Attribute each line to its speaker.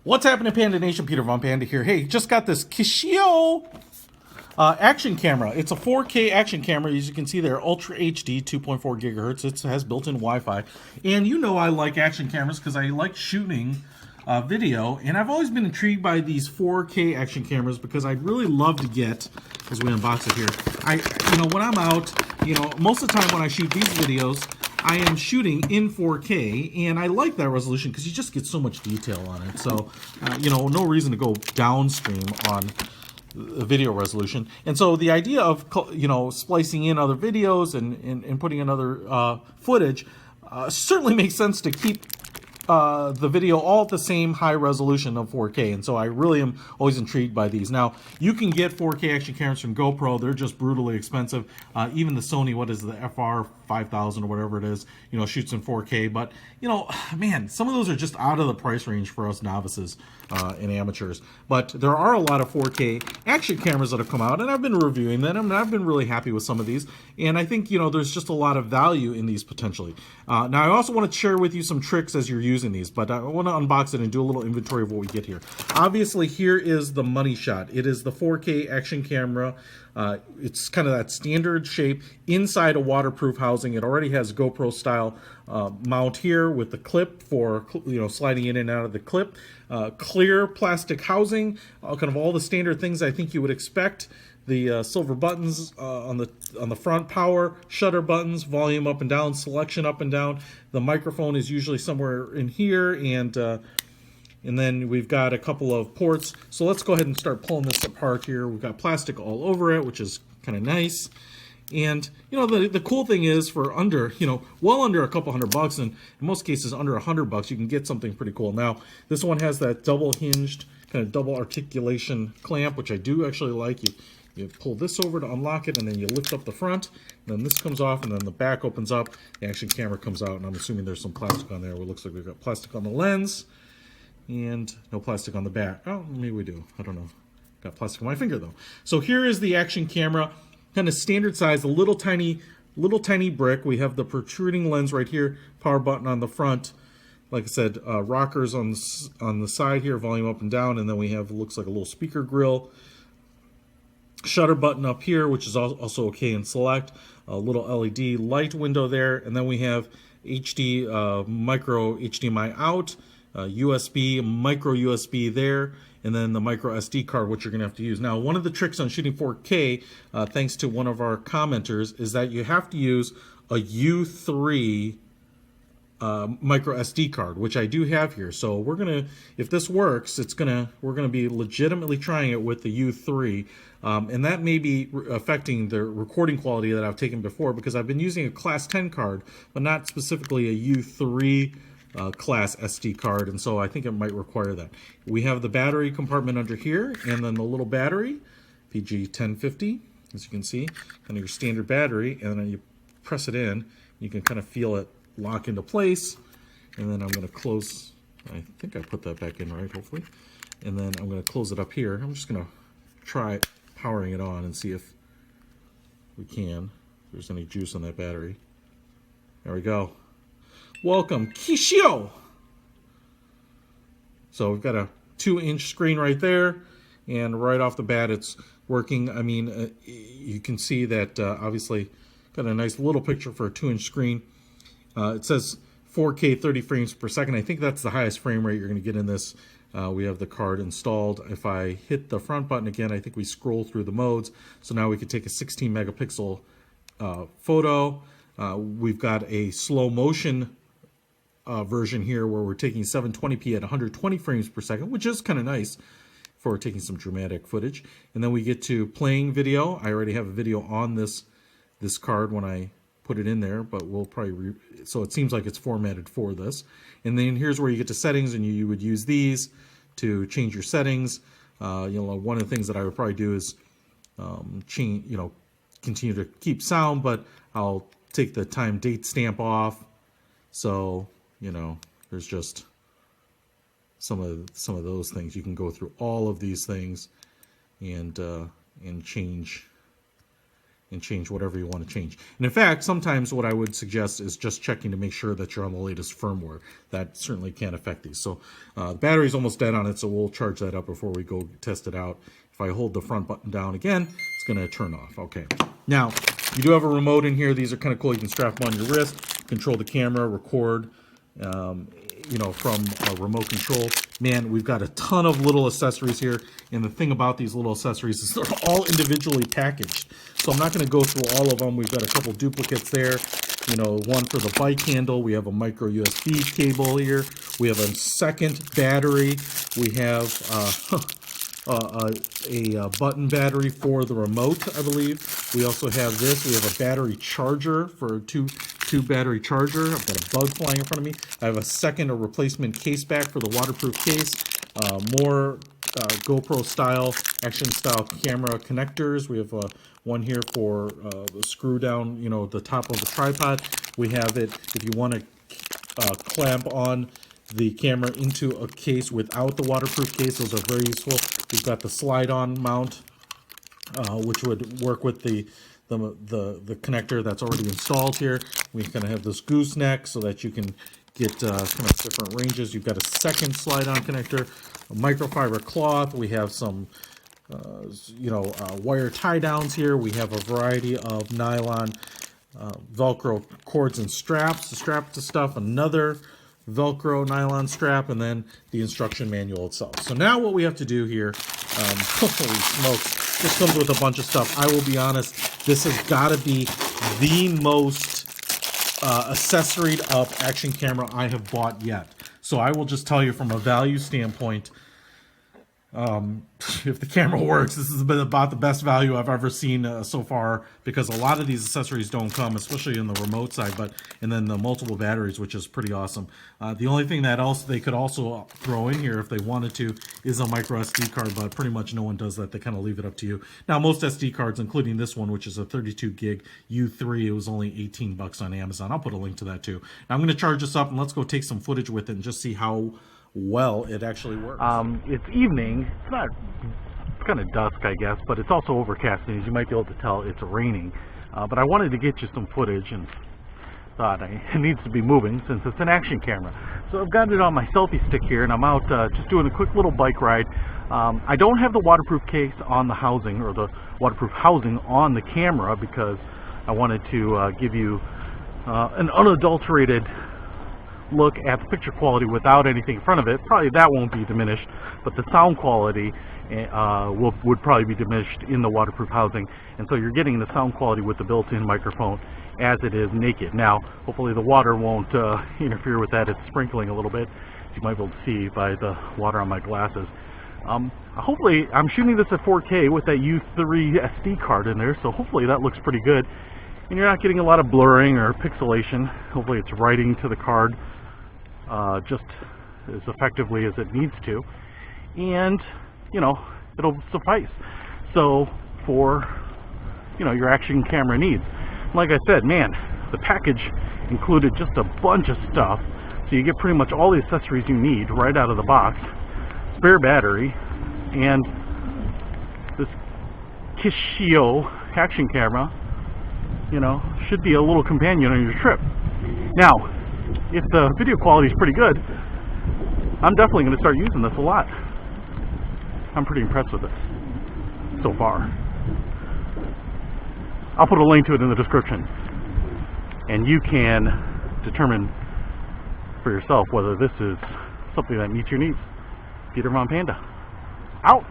Speaker 1: What's happening, Panda Nation? Peter Von Panda here. Hey, just got this Kshioe action camera. It's a 4K action camera, as you can see there, Ultra HD, 2.4 gigahertz. It has built-in Wi-Fi. And you know I like action cameras because I like shooting video. And I've always been intrigued by these 4K action cameras because I'd really love to get, as we unbox it here, when I'm out, most of the time when I shoot these videos, I am shooting in 4K, and I like that resolution because you just get so much detail on it. So, no reason to go downstream on the video resolution. And so the idea of, splicing in other videos and putting in other footage certainly makes sense to keep the video all at the same high resolution of 4K, and so I really am always intrigued by these. Now, you can get 4K action cameras from GoPro. They're just brutally expensive. Even the Sony, what is the FR5000 or whatever it is, shoots in 4K. But, man, some of those are just out of the price range for us novices and amateurs. But there are a lot of 4K action cameras that have come out, and I've been reviewing them, and I've been really happy with some of these. And I think, there's just a lot of value in these potentially. Now, I also want to share with you some tricks as you're using these, but I want to unbox it and do a little inventory of what we get here. Obviously, here is the money shot. It is the 4K action camera. It's kind of that standard shape inside a waterproof housing. It already has GoPro style mount here with the clip for sliding in and out of the clip. Clear plastic housing, kind of all the standard things I think you would expect. The silver buttons on the front, power, shutter buttons, volume up and down, selection up and down. The microphone is usually somewhere in here, and then we've got a couple of ports. So let's go ahead and start pulling this apart here. We've got plastic all over it, which is kind of nice. And the cool thing is, for under well under a couple $100, and in most cases under $100, you can get something pretty cool. Now this one has that double hinged kind of double articulation clamp, which I do actually like. You pull this over to unlock it, and then you lift up the front, and then this comes off, and then the back opens up. The action camera comes out, and I'm assuming there's some plastic on there. It looks like we've got plastic on the lens and no plastic on the back. Oh, maybe we do. I don't know. Got plastic on my finger though. So here is the action camera, kind of standard size, a little tiny brick. We have the protruding lens right here, power button on the front. Like I said, rockers on the side here, volume up and down, and then we have, looks like a little speaker grill. Shutter button up here, which is also okay in select. A little LED light window there, and then we have HD micro HDMI out, USB, micro USB there, and then the micro SD card, which you're going to have to use. Now, one of the tricks on shooting 4K, thanks to one of our commenters, is that you have to use a U3 micro SD card, which I do have here. So we're gonna, if this works, we're gonna be legitimately trying it with the U3, and that may be affecting the recording quality that I've taken before, because I've been using a class 10 card, but not specifically a U3 class SD card, and so I think it might require that. We have the battery compartment under here, and then the little battery, PG1050, as you can see, kind of your standard battery, and then you press it in, you can kind of feel it lock into place, and then I'm going to close. I think I put that back in right, hopefully, and then I'm going to close it up here. I'm just going to try powering it on and see if we can, if there's any juice on that battery. There we go. Welcome, Kshioe. So we've got a 2-inch screen right there, and right off the bat it's working. I mean, you can see that obviously got a nice little picture for a 2-inch screen. It says 4K 30 frames per second. I think that's the highest frame rate you're going to get in this. We have the card installed. If I hit the front button again, I think we scroll through the modes. So now we can take a 16 megapixel photo. We've got a slow motion version here where we're taking 720p at 120 frames per second, which is kind of nice for taking some dramatic footage. And then we get to playing video. I already have a video on this card when I put it in there, but we'll probably so it seems like it's formatted for this. And then here's where you get to settings, and you would use these to change your settings. One of the things that I would probably do is change, continue to keep sound, but I'll take the time date stamp off. So there's just some of those things. You can go through all of these things and change and change whatever you want to change. And in fact, sometimes what I would suggest is just checking to make sure that you're on the latest firmware. That certainly can affect these. So the battery's almost dead on it, so we'll charge that up before we go test it out. If I hold the front button down again, it's going to turn off. Okay. Now, you do have a remote in here. These are kind of cool. You can strap them on your wrist, control the camera, record, you know, from a remote control. Man, we've got a ton of little accessories here. And the thing about these little accessories is they're all individually packaged. So I'm not going to go through all of them. We've got a couple duplicates there. You know, one for the bike handle. We have a micro USB cable here. We have a second battery. We have a button battery for the remote, I believe. We also have this. We have a battery charger for two battery charger. I've got a bug flying in front of me. I have a replacement case back for the waterproof case. More GoPro style, action style camera connectors. We have one here for the screw down, you know, the top of the tripod. We have it if you want to clamp on the camera into a case without the waterproof case. Those are very useful. We've got the slide-on mount, which would work with the connector that's already installed here. We kind of have this gooseneck so that you can get kind of different ranges. You've got a second slide-on connector, a microfiber cloth. We have some wire tie downs here. We have a variety of nylon Velcro cords and straps to strap to stuff. Another Velcro nylon strap, and then the instruction manual itself. So now what we have to do here, holy smokes, this comes with a bunch of stuff. I will be honest, this has got to be the most accessoried up action camera I have bought yet. So I will just tell you from a value standpoint, if the camera works, this has been about the best value I've ever seen so far, because a lot of these accessories don't come, especially in the remote side, and then the multiple batteries, which is pretty awesome. The only thing that they could also throw in here if they wanted to is a micro SD card, but pretty much no one does that. They kind of leave it up to you. Now, most SD cards, including this one, which is a 32 gig U3, it was only 18 bucks on Amazon. I'll put a link to that too. Now I'm going to charge this up and let's go take some footage with it and just see how well it actually works. It's evening. It's kind of dusk, I guess, but it's also overcast, and as you might be able to tell, it's raining. But I wanted to get you some footage and thought it needs to be moving since it's an action camera. So I've got it on my selfie stick here, and I'm out just doing a quick little bike ride. I don't have the waterproof case on the housing, or the waterproof housing on the camera, because I wanted to give you an unadulterated look at the picture quality without anything in front of it. Probably that won't be diminished, but the sound quality would probably be diminished in the waterproof housing, and so you're getting the sound quality with the built-in microphone as it is naked. Now, hopefully the water won't interfere with that. It's sprinkling a little bit, as you might be able to see by the water on my glasses. Hopefully, I'm shooting this at 4K with that U3 SD card in there, so hopefully that looks pretty good, and you're not getting a lot of blurring or pixelation. Hopefully it's writing to the card just as effectively as it needs to, and you know, it'll suffice. So for your action camera needs, like I said, man, the package included just a bunch of stuff, so you get pretty much all the accessories you need right out of the box. Spare battery, and this Kshioe action camera, should be a little companion on your trip. Now, if the video quality is pretty good, I'm definitely going to start using this a lot. I'm pretty impressed with this so far. I'll put a link to it in the description, and you can determine for yourself whether this is something that meets your needs. Peter von Panda, out!